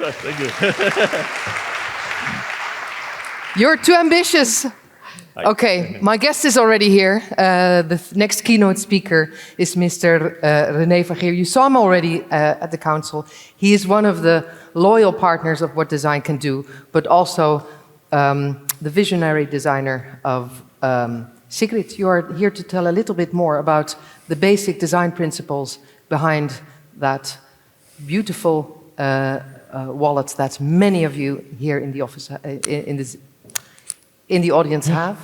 Thank you. You're too ambitious. Okay, my guest is already here. The next keynote speaker is Mr. René van Geer. You saw him already at the council. He is one of the loyal partners of what design can do, but also the visionary designer of SECRID. You are here to tell a little bit more about the basic design principles behind that beautiful wallet that many of you here in the office, in the audience have.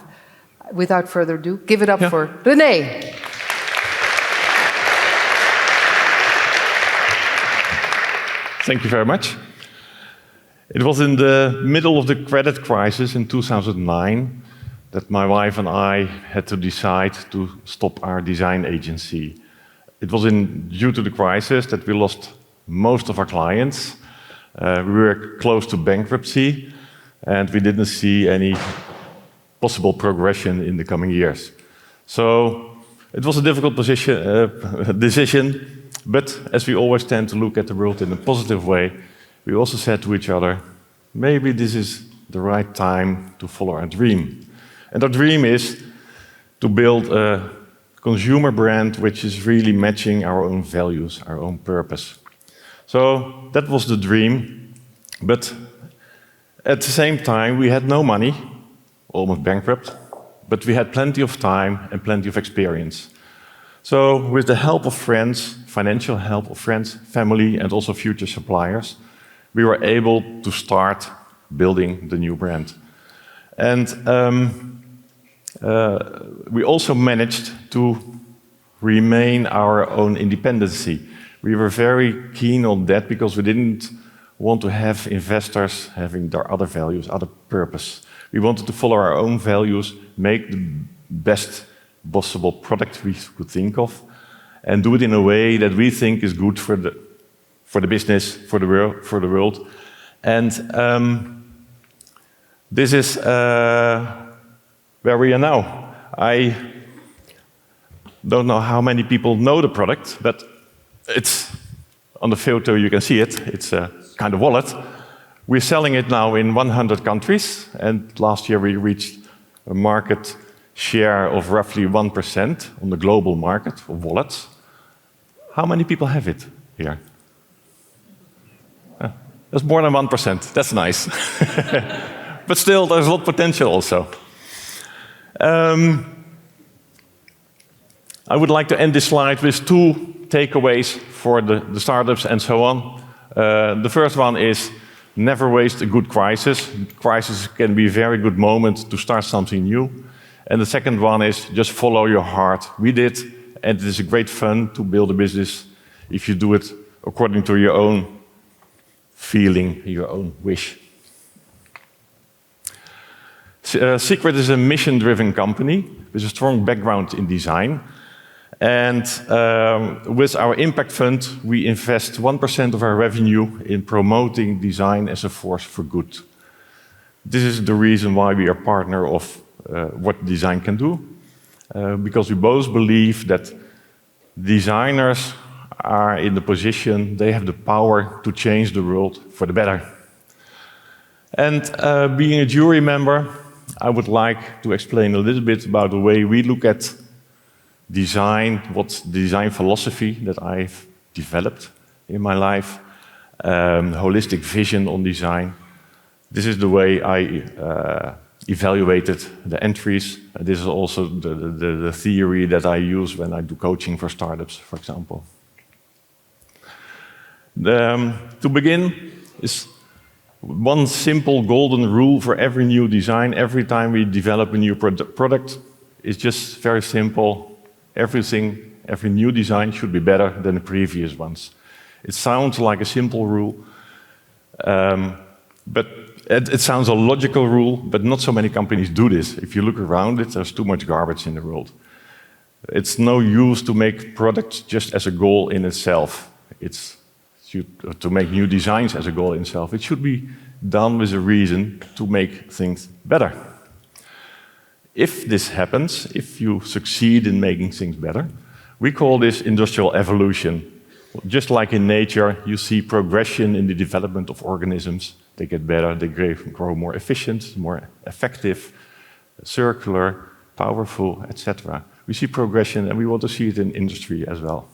Without further ado, give it up for René. Thank you very much. It was in the middle of the credit crisis in 2009 that my wife and I had to decide to stop our design agency. It was due to the crisis that we lost most of our clients. We were close to bankruptcy, and we didn't see any possible progression in the coming years. So it was a difficult decision, but as we always tend to look at the world in a positive way, we also said to each other, maybe this is the right time to follow our dream. And our dream is to build a consumer brand which is really matching our own values, our own purpose. So that was the dream, but at the same time we had no money, almost bankrupt, but we had plenty of time and plenty of experience. So with the help of friends, financial help of friends, family, and also future suppliers, we were able to start building the new brand. And we also managed to remain our own independency. We were very keen on that because we didn't want to have investors having their other values, other purpose. We wanted to follow our own values, make the best possible product we could think of, and do it in a way that we think is good for the business, for the world. And this is where we are now. I don't know how many people know the product, but it's on the photo you can see it. It's a kind of wallet. We're selling it now in 100 countries, and last year we reached a market share of roughly 1% on the global market of wallets. How many people have it here? That's more than 1%. That's nice. But still, there's a lot of potential also. I would like to end this slide with 2 takeaways for the startups and so on. The first one is never waste a good crisis. Crisis can be a very good moment to start something new. And the second one is just follow your heart. We did, and it is a great fun to build a business if you do it according to your own feeling, your own wish. SECRID is a mission-driven company with a strong background in design. And with our impact fund, we invest 1% of our revenue in promoting design as a force for good. This is the reason why we are partner of what design can do, because we both believe that designers are in the position, they have the power to change the world for the better. And being a jury member, I would like to explain a little bit about the way we look at design, what's the design philosophy that I've developed in my life, holistic vision on design. This is the way I evaluated the entries. This is also the theory that I use when I do coaching for startups, for example. To begin is one simple golden rule for every new design. Every time we develop a new product, it's just very simple. Every new design should be better than the previous ones. It sounds like a simple rule, but it sounds a logical rule, but not so many companies do this. If you look around it, there's too much garbage in the world. It's no use to make products just as a goal in itself. To make new designs as a goal in itself. It should be done with a reason to make things better. If this happens, if you succeed in making things better, we call this industrial evolution. just like in nature, you see progression in the development of organisms. They get better, they grow more efficient, more effective, circular, powerful, etc. We see progression, and we want to see it in industry as well.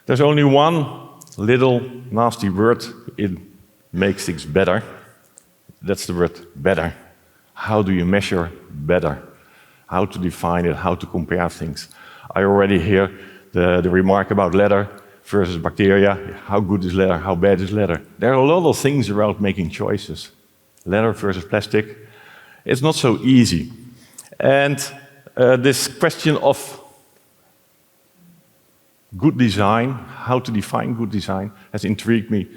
There's only one little nasty word in makes things better. That's the word better. How do you measure better? How to define it, how to compare things. I already hear the remark about leather versus bacteria. How good is leather? How bad is leather? There are a lot of things around making choices. Leather versus plastic. It's not so easy. And this question of good design, how to define good design, has intrigued me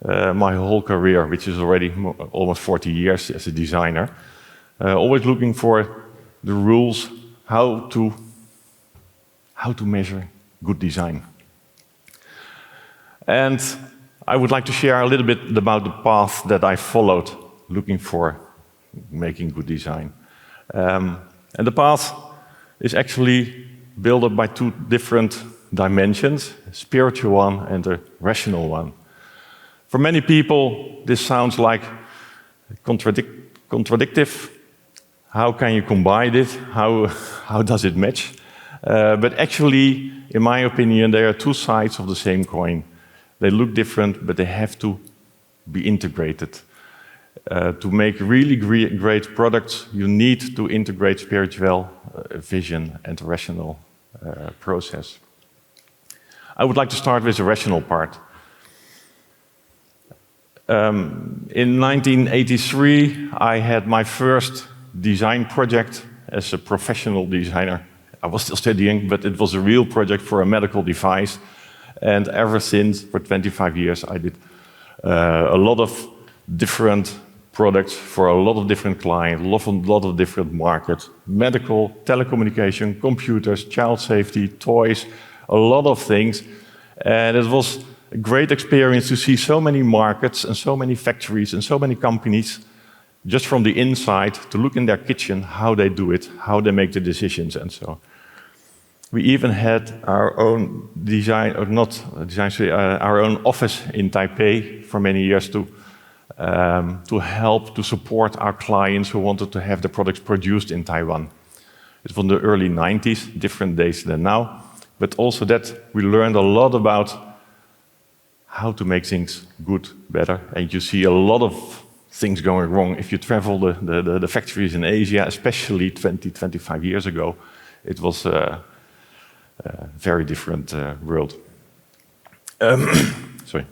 my whole career, which is already almost 40 years as a designer. Always looking for the rules, how to measure good design. And I would like to share a little bit about the path that I followed looking for making good design. And the path is actually built up by two different dimensions, a spiritual one and a rational one. For many people, this sounds like contradictive. How can you combine it? How does it match? But actually, in my opinion, they are two sides of the same coin. They look different, but they have to be integrated. To make really great products, you need to integrate spiritual vision and rational process. I would like to start with the rational part. In 1983, I had my first design project as a professional designer. I was still studying, but it was a real project for a medical device. And ever since, for 25 years, I did a lot of different products for a lot of different clients, a lot of different markets. Medical, telecommunication, computers, child safety, toys, a lot of things. And it was a great experience to see so many markets and so many factories and so many companies just from the inside to look in their kitchen, how they do it, how they make the decisions and so. We even had our own design, or not design, sorry, our own office in Taipei for many years to help to support our clients who wanted to have the products produced in Taiwan. It's from the early 90s, different days than now, but also that we learned a lot about how to make things good, better, and you see a lot of things going wrong. If you travel the factories in Asia, especially 25 years ago, it was a very different world. Sorry.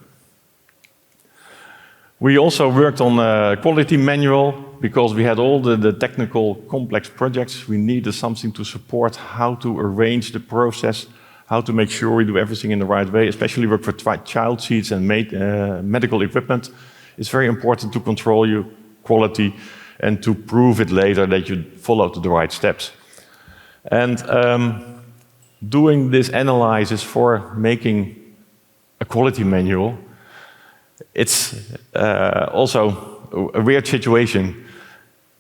We also worked on a quality manual because we had all the technical complex projects. We needed something to support how to arrange the process, how to make sure we do everything in the right way, especially work for child seats and medical equipment. It's very important to control your quality and to prove it later that you followed the right steps. And doing this analysis for making a quality manual, it's also a weird situation.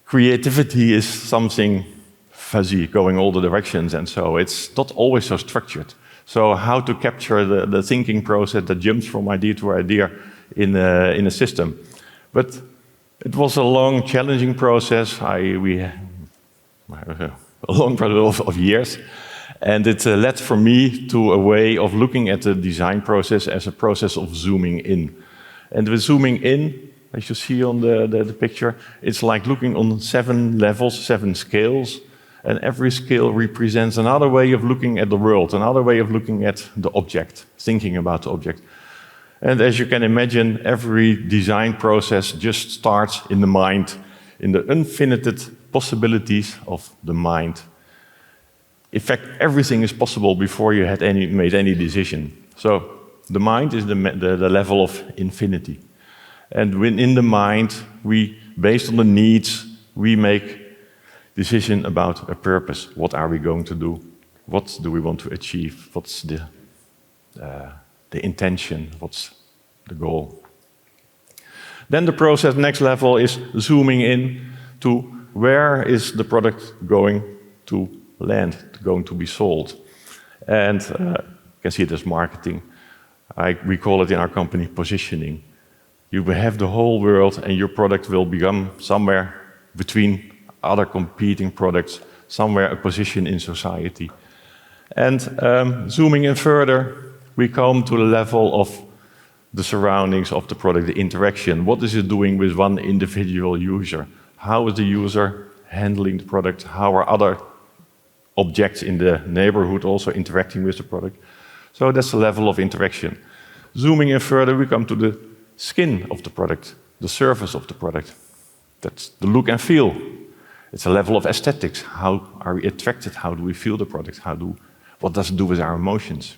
Creativity is something fuzzy, going all the directions, and so it's not always so structured. So how to capture the thinking process that jumps from idea to idea in a system. But it was a long, challenging process. We had a long process of years. And it led for me to a way of looking at the design process as a process of zooming in. And with zooming in, as you see on the picture, it's like looking on 7 levels, 7 scales. And every scale represents another way of looking at the world, another way of looking at the object, thinking about the object. And as you can imagine, every design process just starts in the mind, in the infinite possibilities of the mind. In fact, everything is possible before you had made any decision. So the mind is the level of infinity. And within the mind, based on the needs, we make decision about a purpose. What are we going to do? What do we want to achieve? What's the intention? What's the goal? Then the process next level is zooming in to where is the product going to land, going to be sold. And can see it as marketing. We call it in our company positioning. You will have the whole world and your product will become somewhere between other competing products, somewhere a position in society. And zooming in further, we come to the level of the surroundings of the product, the interaction. What is it doing with one individual user? How is the user handling the product? How are other objects in the neighborhood also interacting with the product? So that's the level of interaction. Zooming in further, we come to the skin of the product, the surface of the product. That's the look and feel. It's a level of aesthetics. How are we attracted? How do we feel the product? What does it do with our emotions?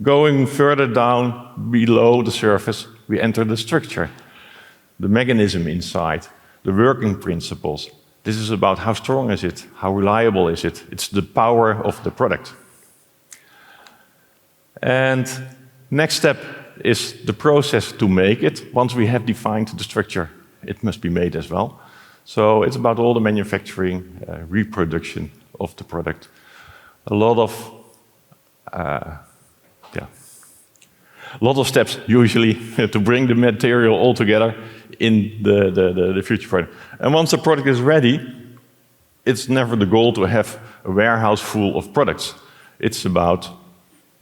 Going further down below the surface, we enter the structure, the mechanism inside, the working principles. This is about how strong is it? How reliable is it? It's the power of the product. And next step is the process to make it. Once we have defined the structure, it must be made as well. So it's about all the manufacturing, reproduction of the product. A lot of steps usually to bring the material all together in the future product. And once the product is ready, it's never the goal to have a warehouse full of products. It's about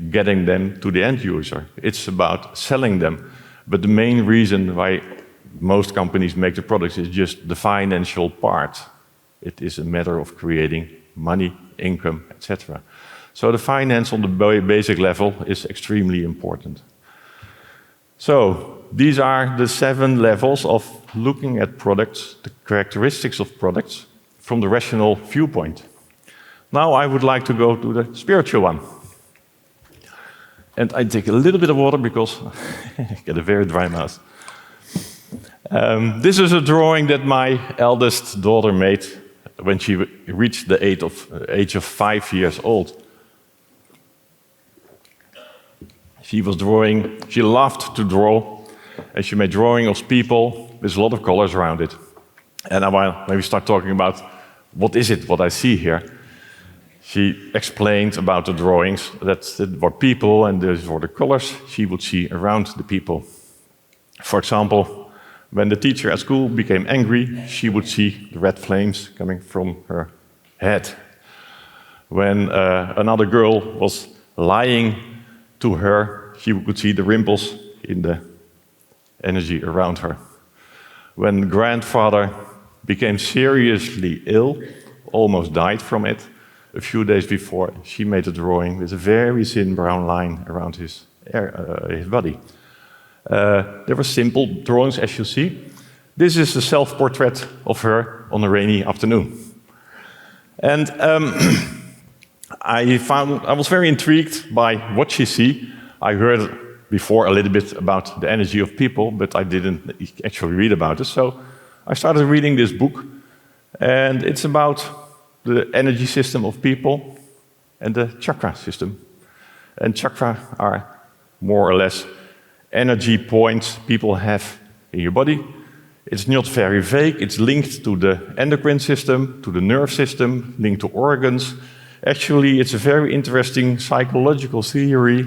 getting them to the end user. It's about selling them. But the main reason why most companies make the products is just the financial part. It is a matter of creating money, income, etc. So the finance on the basic level is extremely important. So these are the 7 levels of looking at products, the characteristics of products from the rational viewpoint. Now I would like to go to the spiritual one. And I take a little bit of water because I get a very dry mouth. This is a drawing that my eldest daughter made when she reached the age of 5 years old. She was drawing, she loved to draw, and she made drawing of people with a lot of colors around it. And when we start talking about what is it, what I see here, she explained about the drawings that were people and these were the colors she would see around the people. For example, when the teacher at school became angry, she would see the red flames coming from her head. When another girl was lying to her, she could see the rimples in the energy around her. When grandfather became seriously ill, almost died from it, a few days before, she made a drawing with a very thin brown line around his body. There were simple drawings, as you see. This is a self-portrait of her on a rainy afternoon. And I was very intrigued by what she see. I heard before a little bit about the energy of people, but I didn't actually read about it. So I started reading this book, and it's about the energy system of people and the chakra system. And chakra are more or less energy points people have in your body. It's not very vague. It's linked to the endocrine system, to the nerve system, linked to organs. Actually, it's a very interesting psychological theory,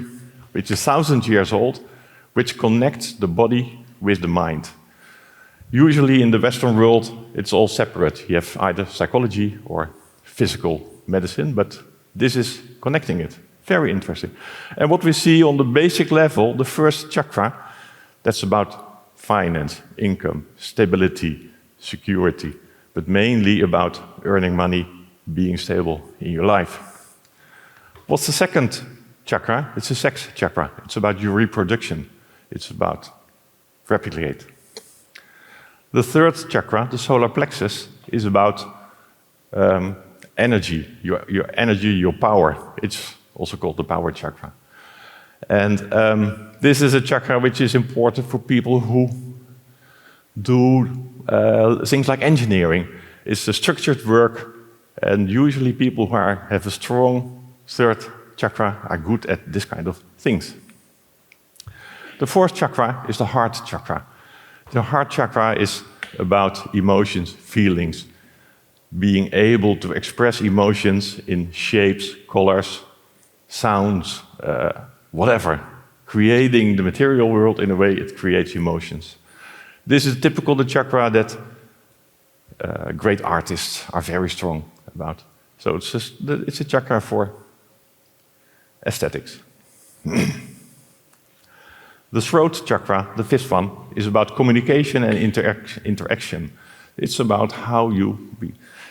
which is 1,000 years old, which connects the body with the mind. Usually in the Western world, it's all separate. You have either psychology or physical medicine, but this is connecting it. Very interesting. And what we see on the basic level, the first chakra, that's about finance, income, stability, security, but mainly about earning money, being stable in your life. What's the second chakra? It's the sex chakra. It's about your reproduction. It's about replicate. The third chakra, the solar plexus, is about energy, your energy, your power. It's also called the power chakra. And this is a chakra which is important for people who do things like engineering. It's a structured work, and usually people who have a strong third chakra are good at this kind of things. The fourth chakra is the heart chakra. The heart chakra is about emotions, feelings, being able to express emotions in shapes, colors, sounds, whatever, creating the material world in a way it creates emotions. This is typical the chakra that great artists are very strong about. So it's a chakra for aesthetics. The throat chakra, the fifth one, is about communication and interaction. It's about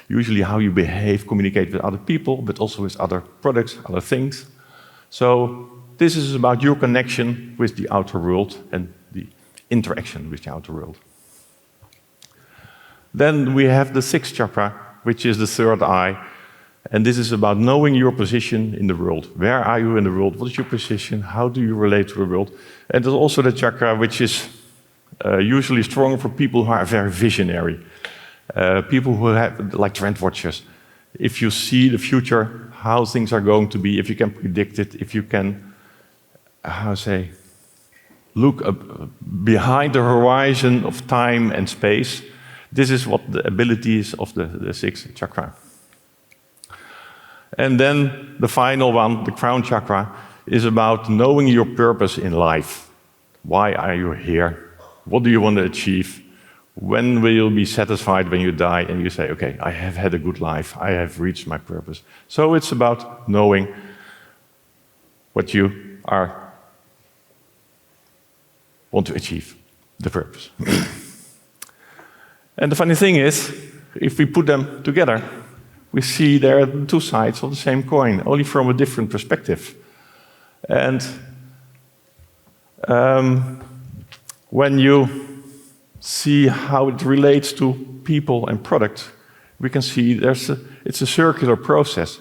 usually how you behave, communicate with other people, but also with other products, other things. So this is about your connection with the outer world and the interaction with the outer world. Then we have the sixth chakra, which is the third eye. And this is about knowing your position in the world. Where are you in the world? What is your position? How do you relate to the world? And there's also the chakra which is usually strong for people who are very visionary. People who have, like trend watchers. If you see the future, how things are going to be, if you can predict it, if you can, look up behind the horizon of time and space, this is what the abilities of the sixth chakra. And then the final one, the crown chakra, is about knowing your purpose in life. Why are you here? What do you want to achieve? When will you be satisfied when you die and you say, okay, I have had a good life, I have reached my purpose. So it's about knowing what you want to achieve, the purpose. And the funny thing is, if we put them together, we see there are two sides of the same coin, only from a different perspective. And when you see how it relates to people and product, we can see it's a circular process.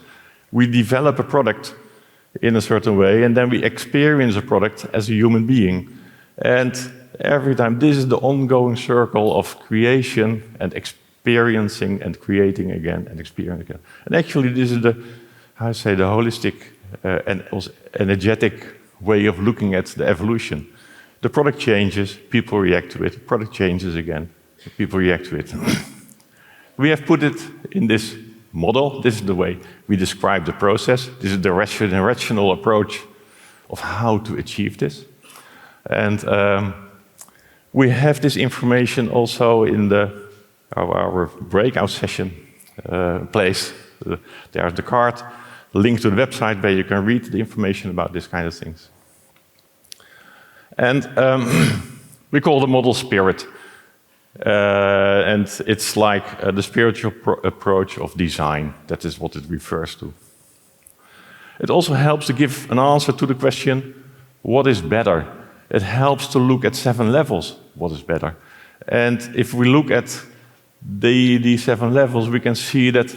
We develop a product in a certain way, and then we experience a product as a human being. And every time, this is the ongoing circle of creation and experiencing and creating again and experiencing again. And actually, this is the holistic and also energetic way of looking at the evolution. The product changes, people react to it. The product changes again, people react to it. We have put it in this model. This is the way we describe the process. This is the rational approach of how to achieve this. And we have this information also in our breakout session place. There's the card, link to the website where you can read the information about this kind of things. And we call the model spirit. And it's like the spiritual approach of design. That is what it refers to. It also helps to give an answer to the question, what is better? It helps to look at 7 levels, what is better. And if we look at the 7 levels, we can see that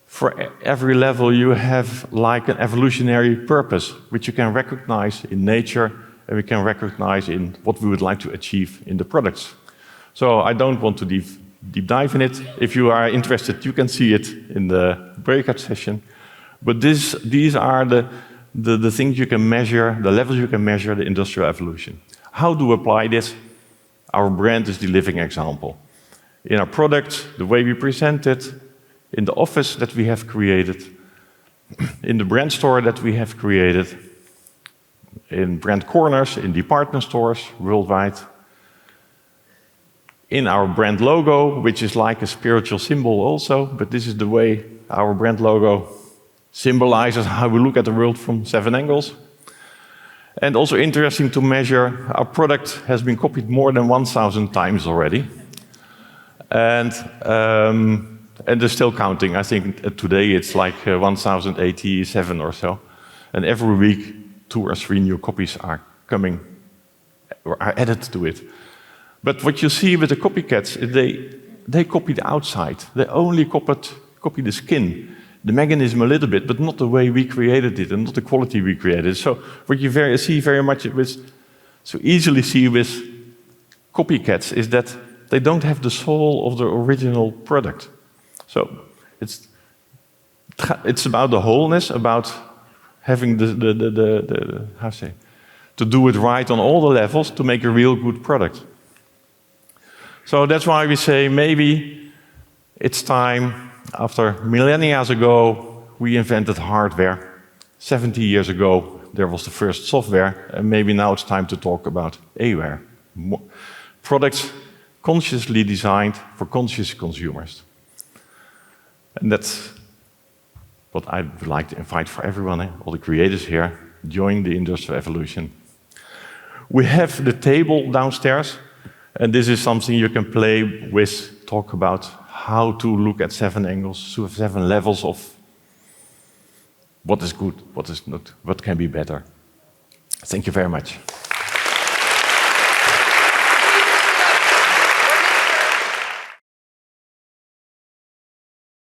for every level you have like an evolutionary purpose, which you can recognize in nature, and we can recognize in what we would like to achieve in the products. So I don't want to deep dive in it. If you are interested, you can see it in the breakout session. But these are the things you can measure, the levels you can measure the industrial evolution. How to apply this? Our brand is the living example. In our products, the way we present it, in the office that we have created, in the brand store that we have created, in brand corners, in department stores worldwide, in our brand logo, which is like a spiritual symbol also, but this is the way our brand logo symbolizes how we look at the world from 7 angles. And also interesting to measure, our product has been copied more than 1,000 times already. And they're still counting. I think today it's like 1,087 or so. And every week, 2 or 3 new copies are coming, or are added to it. But what you see with the copycats, they copy the outside. They only copy the skin, the mechanism a little bit, but not the way we created it and not the quality we created. So what you see very much so easily see with copycats is that they don't have the soul of the original product. So it's about the wholeness, about having to do it right on all the levels to make a real good product. So that's why we say maybe it's time, after millennia ago, we invented hardware. 70 years ago, there was the first software, and maybe now it's time to talk about aware. Products consciously designed for conscious consumers. And that's what I would like to invite for everyone, all the creators here, join the industrial evolution. We have the table downstairs, and this is something you can play with, talk about how to look at 7 angles, 7 levels of what is good, what is not, what can be better. Thank you very much.